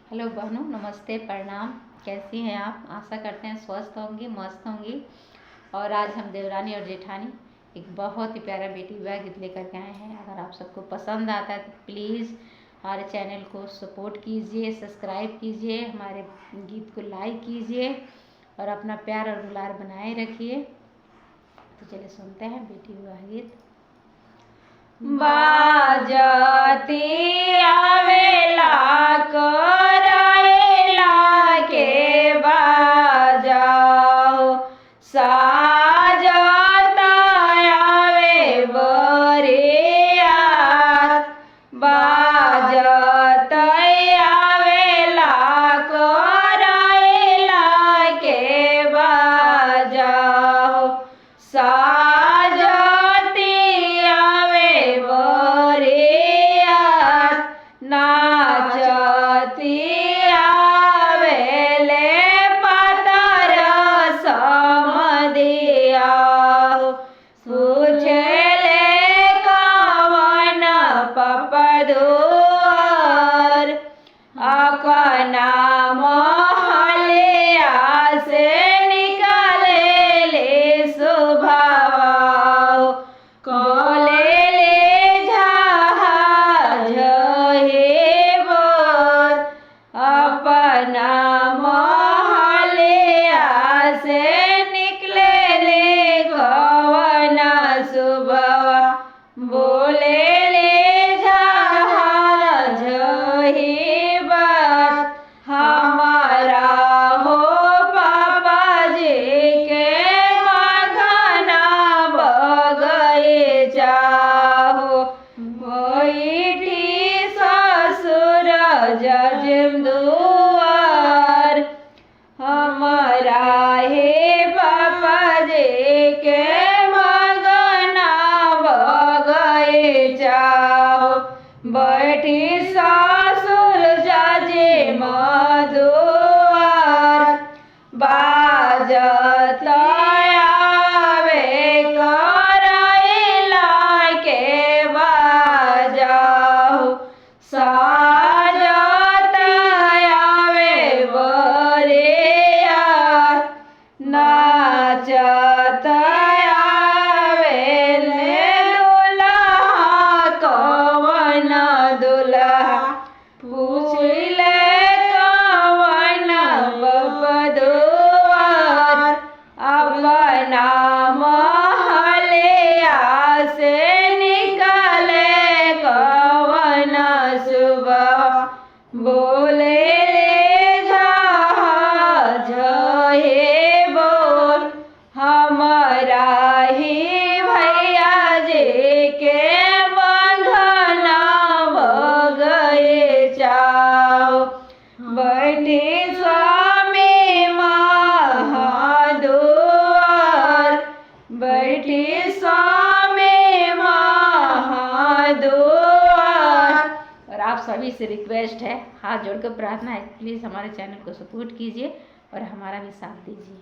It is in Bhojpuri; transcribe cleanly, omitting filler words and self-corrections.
हेलो बहनों, नमस्ते, प्रणाम। कैसी हैं आप? आशा करते हैं स्वस्थ होंगी, मस्त होंगी। और आज हम देवरानी और जेठानी एक बहुत ही प्यारा बेटी विवाह गीत लेकर के आए हैं। अगर आप सबको पसंद आता है तो प्लीज़ हमारे चैनल को सपोर्ट कीजिए, सब्सक्राइब कीजिए, हमारे गीत को लाइक कीजिए और अपना प्यार और दुलार बनाए रखिए। तो चलिए सुनते हैं बेटी विवाह गीत। बाजती आवेला करैला के बाजाओ, साजत आवे बरियात। बाजत आवेला करैला के बाजाओ, नाचती आवेले पातर समदिया, पूछले कवन पपदुआर। अपना महलिया से निकले सुभाव, अपना महलिया से निकले ले गवना सुबह। बोले ले जहाज ही बात हमारा हो पापा जी के मगना बगीचा हो। बैठी ससुर जजिम दुआर, हमारा हे पापा जी के मगना बगीचा हो। बैठी ससुर जजिम दुआर, बाजत आवे करैला के बाजाओ, साजत आवे बरियात। नाचत आवेले दुल्हा कवन दुल्हा, पूछले कवन बपदुआर। अपना महलिया से निकले कवन सुबह। बोले जहाज हे बोल हमारा ही भैया जी के बंधना बगीचा हो। बैठी स्वामी महादुआर, बैठी स्वामी महादुआर। और आप सभी से रिक्वेस्ट है, हाथ जोड़कर प्रार्थना है, प्लीज़ हमारे चैनल को सपोर्ट कीजिए और हमारा भी साथ दीजिए।